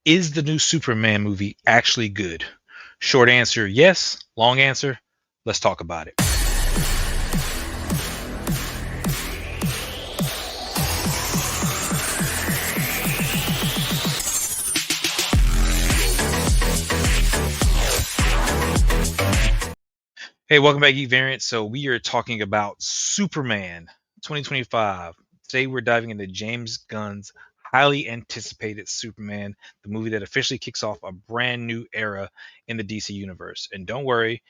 Is the new Superman movie actually good? Short answer, yes. Long answer, let's talk about it. Hey, welcome back, Geek Variant. So we are talking about Superman 2025. Today we're diving into James Gunn's highly anticipated Superman, the movie that officially kicks off a brand new era in the DC universe. And don't worry,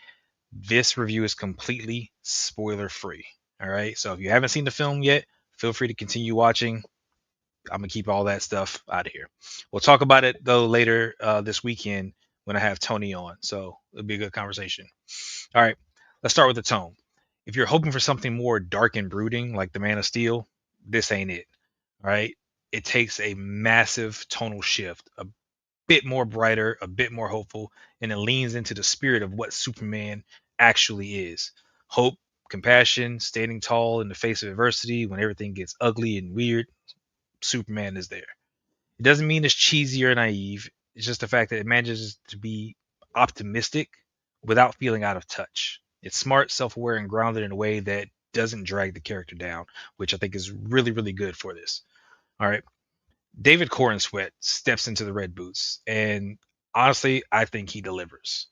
this review is completely spoiler free. All right. So if you haven't seen the film yet, feel free to continue watching. I'm gonna keep all that stuff out of here. We'll talk about it though later this weekend when I have Tony on. So it'll be a good conversation. All right, let's start with the tone. If you're hoping for something more dark and brooding like The Man of Steel, this ain't it. All right, it takes a massive tonal shift, a bit more brighter, a bit more hopeful, and it leans into the spirit of what Superman actually is: hope, compassion, standing tall in the face of adversity when everything gets ugly and weird. Superman is there. It doesn't mean it's cheesy or naive. It's just the fact that it manages to be optimistic without feeling out of touch. It's smart, self aware, and grounded in a way that doesn't drag the character down, which I think is really, really good for this. All right. David Corenswet steps into the red boots, and honestly, I think he delivers.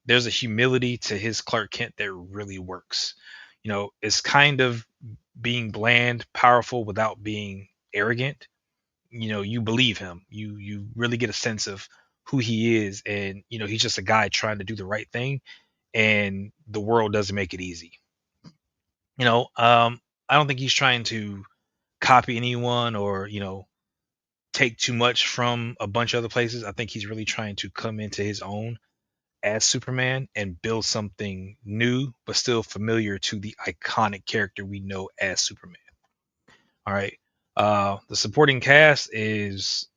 There's a humility to his Clark Kent that really works. It's kind of being bland, powerful without being arrogant. You believe him. You really get a sense of who he is, and he's just a guy trying to do the right thing, and the world doesn't make it easy. I don't think he's trying to copy anyone or take too much from a bunch of other places. I think he's really trying to come into his own as Superman and build something new but still familiar to the iconic character we know as Superman. All right. The supporting cast is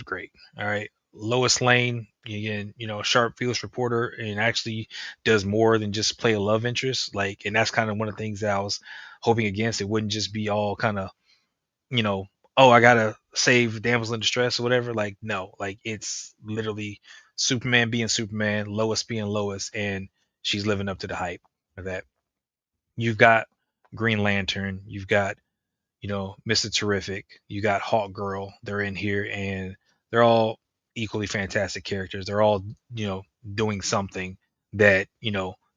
great. All right. Lois Lane, again, a sharp field reporter, and actually does more than just play a love interest. Like, and that's kind of one of the things that I was hoping against. It wouldn't just be all kind of, you know, oh, I gotta save damsel in distress or whatever. Like, no, like it's literally Superman being Superman, Lois being Lois, and she's living up to the hype of that. You've got Green Lantern, you've got Mr. Terrific, you got Hawk Girl, they're in here and they're all equally fantastic characters. They're all, doing something that,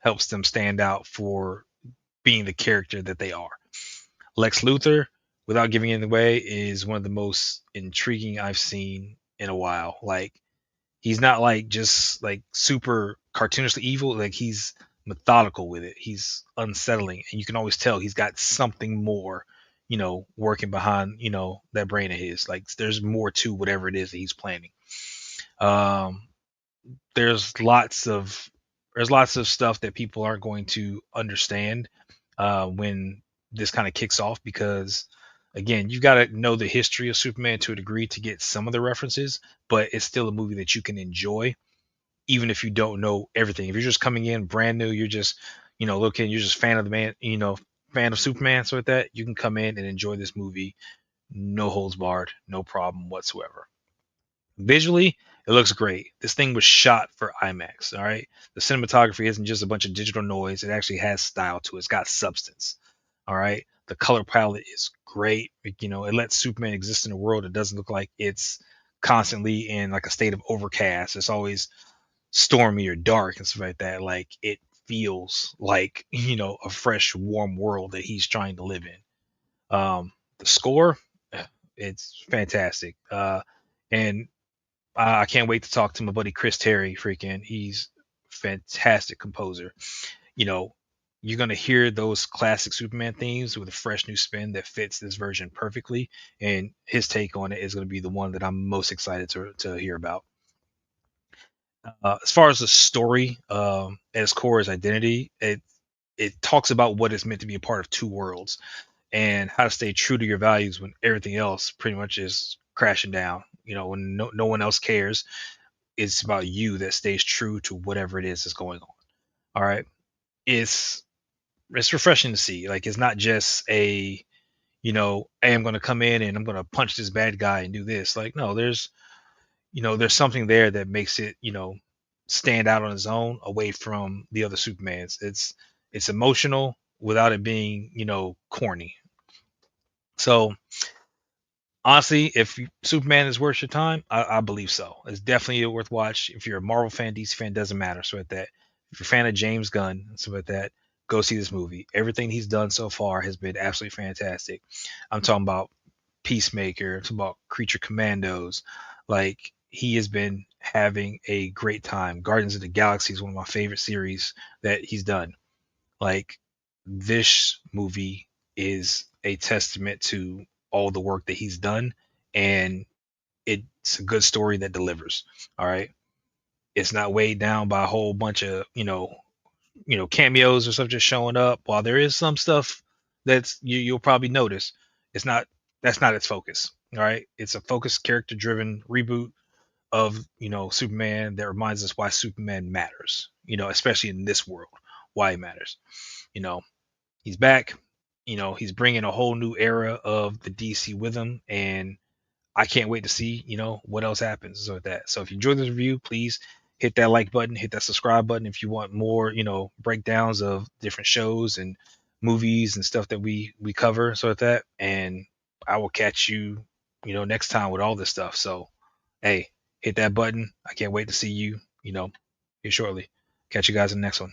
helps them stand out for being the character that they are. Lex Luthor, without giving it away, is one of the most intriguing I've seen in a while. Like he's not like just like super cartoonishly evil, like he's methodical with it. He's unsettling and you can always tell he's got something more, working behind, that brain of his. Like there's more to whatever it is that he's planning. Um there's lots of stuff that people aren't going to understand when this kind of kicks off because again you've got to know the history of Superman to a degree to get some of the references, but it's still a movie that you can enjoy even if you don't know everything. If you're just coming in brand new, you're just, looking, you're just fan of the man, fan of Superman, so with that, you can come in and enjoy this movie, no holds barred, no problem whatsoever. Visually, it looks great. This thing was shot for IMAX. All right. The cinematography isn't just a bunch of digital noise. It actually has style to it. It's got substance. All right. The color palette is great. It lets Superman exist in a world that doesn't look like it's constantly in like a state of overcast. It's always stormy or dark and stuff like that. Like it feels like, a fresh, warm world that he's trying to live in. The score, it's fantastic. And I can't wait to talk to my buddy Chris Terry. Freaking, he's fantastic composer. You know, you're gonna hear those classic Superman themes with a fresh new spin that fits this version perfectly, and his take on it is gonna be the one that I'm most excited to hear about. As far as the story, at its core is identity. It talks about what it's meant to be a part of two worlds and how to stay true to your values when everything else pretty much is crashing down. When no one else cares, it's about you that stays true to whatever it is that's going on. All right. It's it's refreshing to see. Like it's not just a, hey, I'm gonna come in and I'm gonna punch this bad guy and do this. Like, no, there's something there that makes it, stand out on its own away from the other Supermans. It's emotional without it being, corny. So honestly, if Superman is worth your time, I believe so. It's definitely a worth watch. If you're a Marvel fan, DC fan, doesn't matter. So at that, if you're a fan of James Gunn, so at that, go see this movie. Everything he's done so far has been absolutely fantastic. I'm talking about Peacemaker. I'm talking about Creature Commandos. Like he has been having a great time. Guardians of the Galaxy is one of my favorite series that he's done. Like this movie is a testament to all the work that he's done, and it's a good story that delivers. All right, it's not weighed down by a whole bunch of cameos or stuff just showing up. While there is some stuff that's you'll probably notice, it's not that's not its focus. All right, it's a focused character driven reboot of Superman that reminds us why Superman matters. Especially in this world, why it matters. You know, he's back. He's bringing a whole new era of the DC with him, and I can't wait to see what else happens with that. So if you enjoyed this review, please hit that like button, hit that subscribe button if you want more breakdowns of different shows and movies and stuff that we cover. So with that, and I will catch you next time with all this stuff. So hey, hit that button. I can't wait to see you here shortly. Catch you guys in the next one.